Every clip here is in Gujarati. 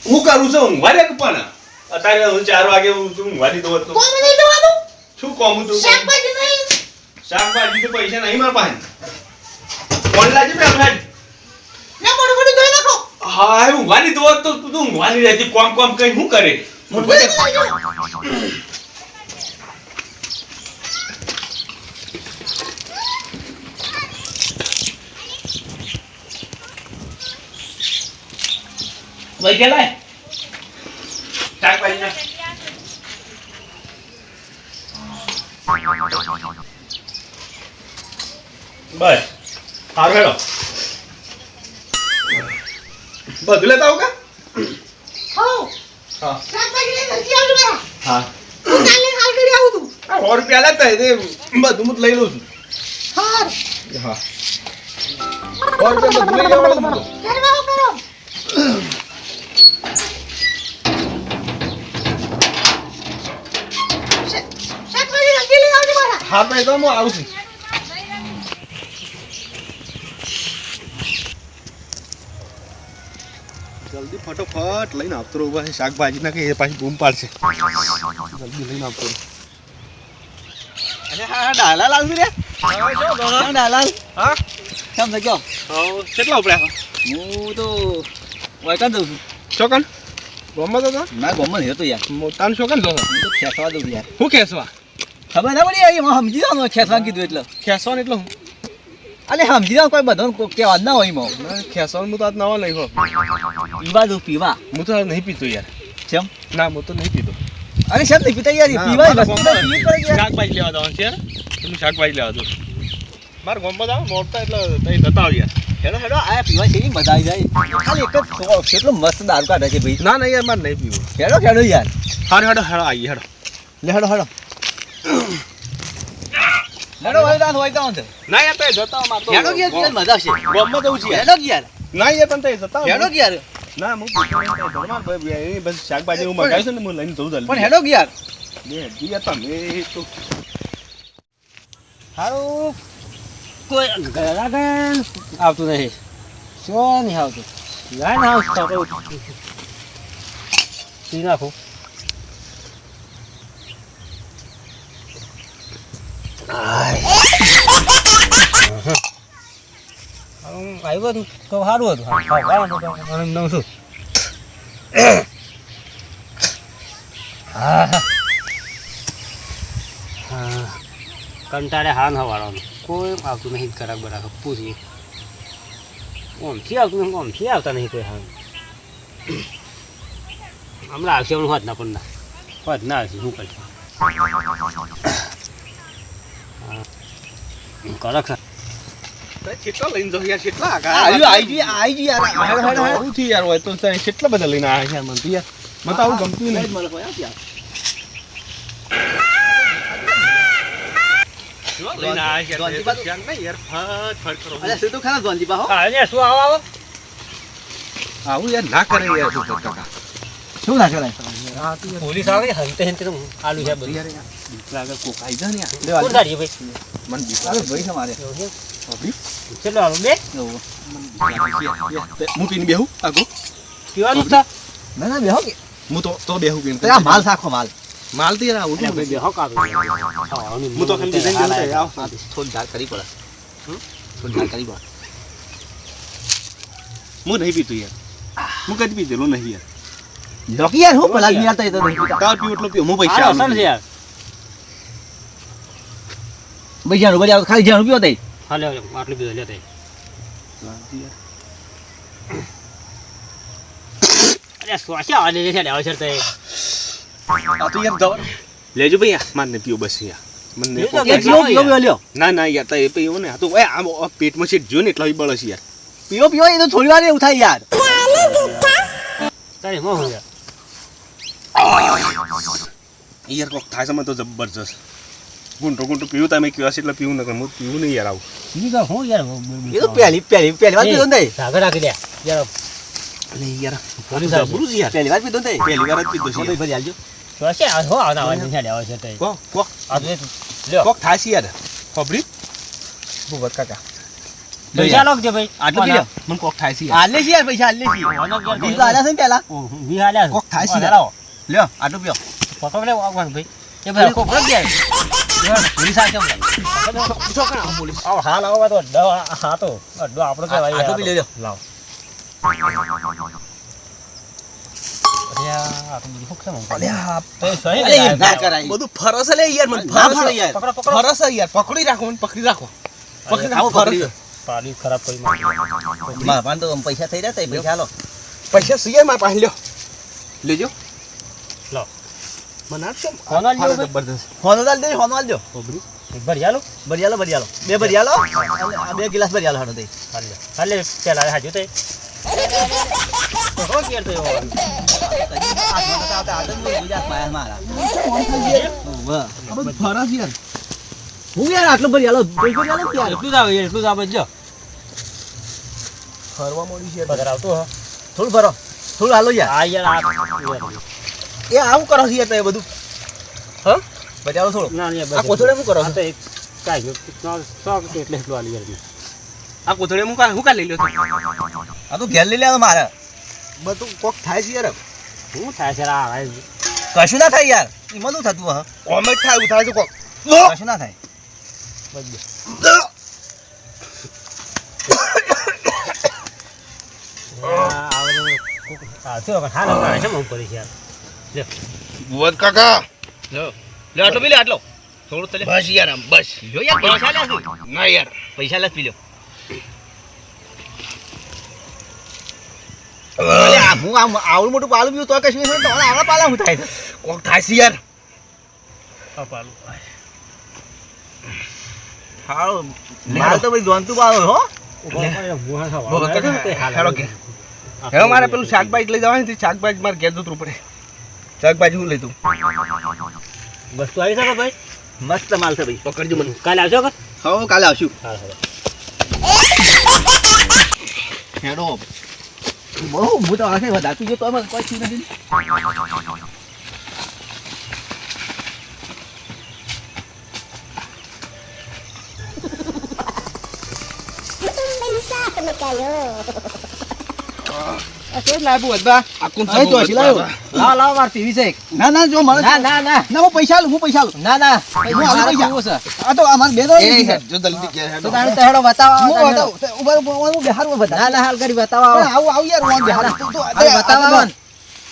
હું કરું છું ઊંઘવા દે પણ અત્યારે હું 4 વાગે ઊંઘવાની દો તો કોમ નહીં જવાનું શું કોમ તું શાકભાજી નહીં શાકભાજી તો પૈસા નહીં મારા પાસે કોણ લાગે બે ભાઈ લે મોડું ધોઈ નાખો હા ઊંઘવાની દો તો તું ઊંઘવાની રહેતી કોમ કઈ શું કરે ભાઈ કે લાય શાકભાજી ના બસ સારું હેડો બધું લેતા આવું હો હા શાકભાજી લઈ જલ્દી આવજો બરા હા હું કાલે હાલ કરી આવું તું આ 100 રૂપિયા લેતા તે બધું હું લઈ લઉં છું હાર હા 100 રૂપિયા બધું લઈ લેવાનું હું તો કરવા કરો શાકભાજી જલ્દી લઈ આવજો બરા હા ભાઈ તો હું આવું છું જલ્દી ફટોફટ લઈને આવતો રહું ભાઈ શાકભાજી ના કે એ પાછી બૂમ પાડશે જલ્દી લઈને આવતો રહું અરે હા ડાલા લાલ રે ડાલાલ હા કેમ છે કયો કેટલા ઉપડ્યા હું તો વાયકાન જઉં છું ચોકન ગોમમાં તો ના ગમન હતો યાર મોટાનું ચોકન જો હું તો ખેંચવા દઉં યાર હું ખેંચવા ખબર ના પડી આવી એમાં સમજી જાવ ખેંચવાનું કીધું એટલે ખેંચવાનું એટલે હું અલે સમજી જાવ કોઈ બધો કહેવા ના હોય એમાં ખેંચવાનું હું તો આજ નવા લઈ હો પીવા દઉં પીવા હું તો નહીં પીતો યાર કેમ ના હું તો નહીં પીતો અરે શેમ નહીં પીતા યાર પીવા શાકભાજી લેવા દઉં છે તમે શાકભાજી લેવા દો મારે ગોમમાં જાવ મોટા એટલે તઈ જતા આવ યાર હેડો હેડો આ પીવા છે મજા આવી જાય ખાલી એક જ કેટલો મસ્ત દારૂ કાઢે છે ભાઈ ના ના યાર મારે નહીં પીવું હેડો હેડો યાર હારું હેડો હેડો આવીએ હેડો લે હેડો હેડો હેડો હોય તો ના યાર તઈ જતા આવ માર તો હેડો યાર મજા આવશે ગોમમાં જવું છે હેડો યાર ના યાર પણ તઈ જતા આવ હેડો યાર ના હું ભાઈ બસ શાકભાજી હું મંગાવ્યું છે ને હું લઈને જઉં જલ્દી પણ હેડો યાર બે દી તમે તો હારું કોઈ ગરાગન આવતું નહીં શું નહીં આવતું લાઈન હાઉસ તો પી નાખું આવ્યો હતું તો સારું હતું નવું છું હા હા કંટાળે હાન હવાળવાનું કોઈ આવતું નહીં ખરાબ બરાબર પૂછીએ ઓમથી આવતું નહીં ઓમથી આવતા નહીં કોઈ હાન હમણાં આવશે હમણાં હોત ના પણ ના હોત ના આવશે શું કરશે કડક કેટલા લઈને જાવ યાર કેટલા આવી યાર આવું થી યાર હોય તો કેટલા બધા લઈને આવ્યા યાર મને તો યાર મને તો આવું ગમતું નહીં લઈને આવ્યા યાર ફટ કરો શું તો ખરા જોનજી બા હો શું આવું યાર ના કરે યાર શું કાકા શું ના કરે પોલીસ આવે હંતે હંતે તો આલુ છે બધું યાર દીકરા આગળ કોક આવી જાય ને યાર કોણ ગાડી ભાઈ મને દીકરા ભાઈ છે મારે ચલો આલો બે હું પીને બેહું આગો પીવાનું છે ના ના બેહો કે હું તો બેહું પીને આ માલ સાખો માલ માલ તો યાર આવું બે બેહો કાતો હું તો ખાલી ડિઝાઇન જોઈ આવ થોડી ધાર કરી પડે થોડી ધાર કરી પડે હું નહીં પીતો યાર હું કદી પીધેલો નહીં યાર જોકી યાર હું પેલા મિયા તો નહીં પીતા તાર પીવું એટલો પીવો હું પૈસા અસલ છે યાર ભાઈ જાણ બળી ખાલી જાણ પીવો દે હા લે આટલી પીવો લે દે અરે સ્વાશા આલે છે લે આવશે તે આ તો યાર દવા લેજો ભૈયા મારને પીવો બસ યાર મને પીવો લ્યો ના ના યાર તઈ પીવો ને આ તો આમ પેટમાં સીટ જો ને એટલો બળસ યાર પીવો એ તો થોડી વાર એવું થાય યાર તારે મોહ યાર યાર કોક થાય છે મને તો જબરજસ્ત ગુંટો પીવું તમે કયો છે એટલે પીવું ન હું પીવું નહીં યાર આવું ઈ તો હું યાર એ તો પહેલી વાર પીધો ને સાગર રાખી દે યાર અલે યાર પોલીસ જબરું છે યાર પહેલી વાર પીધો ને પહેલી વાર જ પીધો છે ભાઈ આલજો તો છે આ હો આવના વાળી છે લેવા છે તે કોક આ તો લ્યો કોક થાય છે યાર ખબરી ભૂગત કાકા પૈસા લાગજો ભાઈ આટલું પી લ્યો. મને કોક થાય છે હાલે છે યાર પૈસા હાલે છે વીસ તો હાલ્યા છે ને પેલા વી હાલ્યા કોક થાય છે લાવો લ્યો આટલું પીઓ પકડ લે આગવાન ભાઈ એ ભાઈ કોક લગ જાય વીસ આ કેમ આવ હાલ આવો તો અડ્ડો હા તો અડ્ડો આપણો કહેવાય આટલું પી લ્યો લાવ અરે આ તો બધું ફોકસ માં અલ્યા તો સહી અરે એમ ના કરાય બધું ફરસ લે યાર મને ના ફરસ ફરો યાર પકડો પકડો ફરસ યાર પકડી રાખો મને પકડી રાખો પકડી આવો રાખો પકડી પાડી ખરાબ કરી મારા પાસે તો પૈસા થઈ રહ્યા તો પૈસા હાલો પૈસા સિયર મારા પાસે લ્યો લેજો લો મને આપશો હોનો લ્યો ભાઈ. જબરદસ્ત હોનો દાલ દે હોનો આલ દો ભરિયાલો ભરિયાલો ભરિયાલો બે ભરિયાલો આ બે ગિલાસ ભરિયાલો હાડો દે હાલે પેલા હાજુ તે હો ગેર તો એવો ફરસ યાર હું યાર આટલો ભરિયાલો ભરિયાલો ક્યાં એટલું જ આવે જો ફરવા મળી છે પગાર આવતો હો થોડું ભરો થોડું હાલો યાર આ યાર એ આવું કરો છો યાર તમે બધું હા ભરિયાલો થોડો ના આ કોથળે શું કરો છો? આ તો એક કાઈ શોખ એટલે એટલું આલી યાર આ કોથળે હું કા લઈ લ્યો આ તો ઘેર લઈ લેવાનો મારે બધું કોક થાય છે યાર હું થાય છે આ કશું ના થાય યાર એમાં શું થતું હા કોમેન્ટ થાય એવું થાય છે કોક કશું ના થાય બોલ કાકા લે આટલો પી લે આટલો થોડું તલે બસ યાર આમ બસ જો યાર પૈસા લે શું ના યાર પૈસા લે પી લ્યો હું આમ આવડું મોટું પાલું પીવું તો કશું નહીં તો આવડા પાલા હું થાય છે કોક થાય છે યાર હાલો મારે તો ભાઈ જોનતું પાલો હો હવે મારે પેલું શાકભાજી લઈ જવાનું છે શાકભાજી મારે ઘેર દૂતરું પડે શાકભાજી હું લઈ દઉં વસ્તુ આવી શકે ભાઈ મસ્ત માલ છે ભાઈ પકડજો મને કાલે આવશો કે હવે કાલે આવશું હેડો બહુ હું તો આખે વધારતું જો તો મને કોઈ છું નથી લાવ માર ટીવી છે ના ના જો મને ના ના ના ના હું પૈસા લઉં ના ના હું આલું પૈસા આ તો અમાર બે જો જલ્દી ઘેર હેડો તાણે તો હેડો બતાવો ઉપર હું બિહાર માં બતા ના ના હાલ કરી બતાવો આવ યાર હું બિહાર બતાવો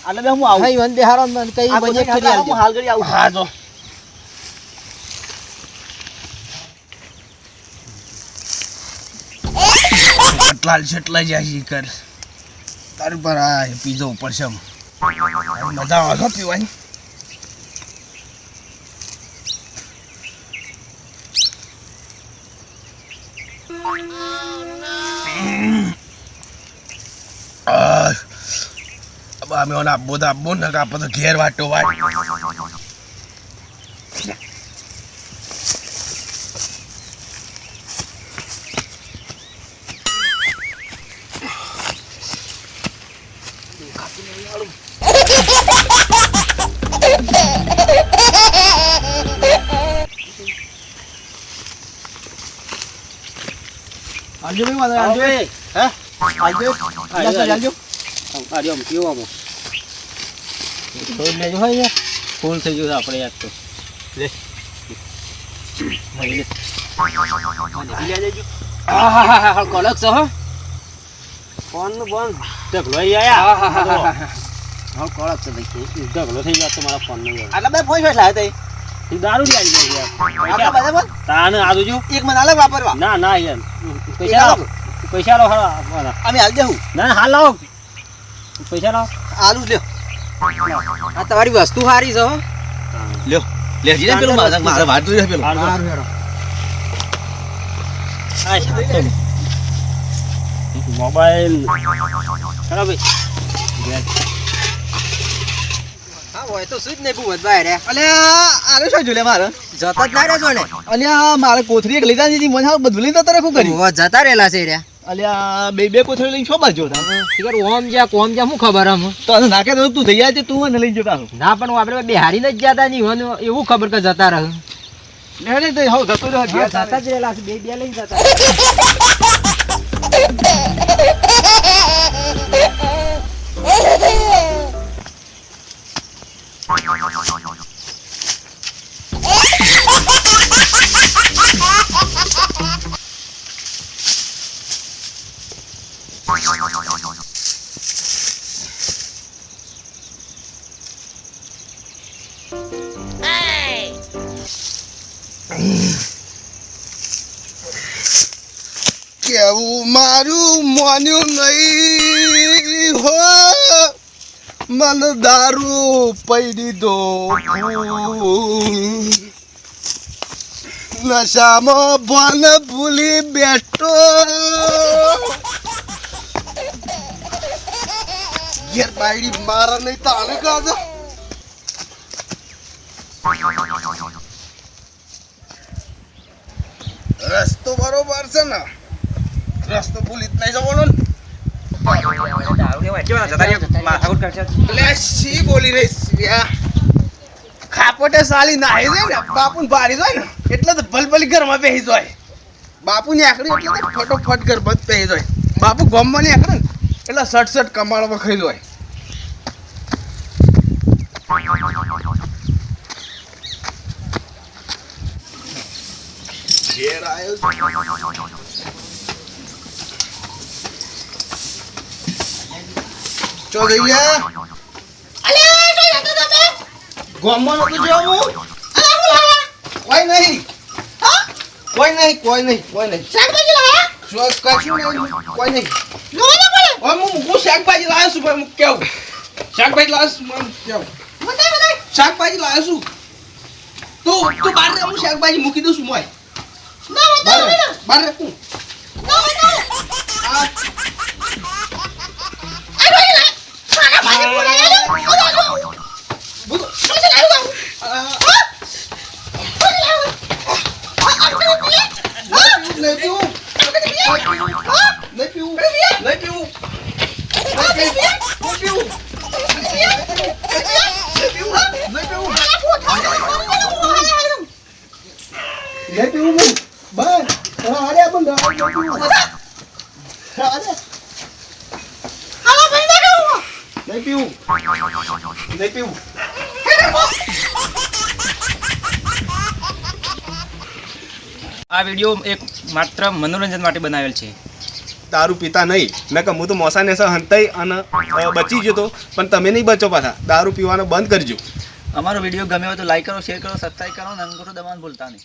આલે બે હું આવું ભાઈ વન બિહાર માં કઈ બજેટ કરી આલજો હાલ કરી આવું હા જો કેટલા છેટલા જાય છે કર તાર પર આ પીઝો ઉપર છે મજા આવે છે પીવાની અમે ઓલા બોધા બોન નકા પતો ઘેર વાટો વાટ આલજો ભાઈ વાંધો આલજો હે આલજો આલજો આજો પીવો આમો થોડું લેજો હોય યાર ફૂલ થઈ ગયું આપણે યાર તો લે હા કોલક છો હો ફોન નું બોન ઢગલો આયા હા કોલક છે ભાઈ ઢગલો થઈ ગયો તમારા ફોન નો આટલા બે ફોન લાવ્યા તે દારૂ લી આવી ગયા યાર આટલા બધા તાને આજો જો એક મને આલે વાપરવા ના ના યાર પૈસા લો હા અમે હાલ દેવું ના હાલ લાવો પૈસા લાવો આલુ લ્યો આ તમારી વસ્તુ સારી છે હો લ્યો લેજી ને પેલું મારે વાત જોઈએ પેલું સારું હેડો મોબાઈલ હેડો ભાઈ હા હોય તો શું જ નહીં ભૂત ભાઈ રે અલ્યા આરે શું જોલે મારે જતા જ ના રે જોને અલ્યા મારે કોથરી એક લીધા નથી મને બધું લઈને જતા રાખું કરી જતા રહેલા છે રે અલ્યા બે કોથરી લઈને છો બાજુ યાર ઓમ જ્યાં કોમ જ્યાં શું ખબર આમ તો નાકે તો તું થઈ જાય છે તું મને લઈ જતા ના પણ આપણે બિહારી જ જતા નહીં એવું ખબર કે જતા રહે ને તો હો જતો રહ્યો જતા જ રહેલા છે બે લઈને જતા કેવું મારું માન્યું નહીં હો મન દારૂ પૈડી દો નશામાં ભન ભૂલી બેઠો ઘેર બાયડી મારા નહીં તાણે કાજો રસ્તો બરોબર છે ને રસ્તો ભૂલી જ નહીં જવાનો ને એટલે શી બોલી રહી છે ખાપોટે સાલી નાહી જાય ને બાપુને ભારી જાય ને એટલે તો ભલભલી ઘરમાં બેસી જાય બાપુની આકડી એટલે તો ફટોફટ ઘરમાં જ બેસી જાય બાપુ ગમમાં ની આકડે ને એટલે સટ કમાળમાં ખાઈ જાય ઘેર આવ્યો ચો ગઈ અલે શું જતો તમે ગમમાં નતું જવું અલે હું લાયા કોઈ નહીં હા કોઈ નહીં શાકભાજી લાયા કશું નહીં કોઈ નહીં લોહી ના પડે ઓય હું શાકભાજી લાવ્યો છું ભાઈ હું કેવું શાકભાજી લાવ્યો છું હું કેવું બતાય શાકભાજી લાવ્યો છું તું બહાર રે હું શાકભાજી મૂકી દઉં છું મોય ના બતાય બહાર રે તું ના બતાય આ ભાજી બોલાયા બધું શું લાવ્યો આ, હા શું લાવ્યો નહીં પીવું આ વિડીયો એક માત્ર મનોરંજન માટે બનાવેલ છે. દારૂ પીતા નહીં નકર હું તો મોસાને હંતાઈ અને બચી જતો પણ તમે નહીં બચો પાછા દારૂ પીવાનો બંધ કરજો. અમારો વિડીયો ગમ્યો હોય તો લાઈક કરો, શેર કરો, સબસ્ક્રાઈબ કરો અને અંગૂઠો દબાવવાનું ભૂલતા નહીં.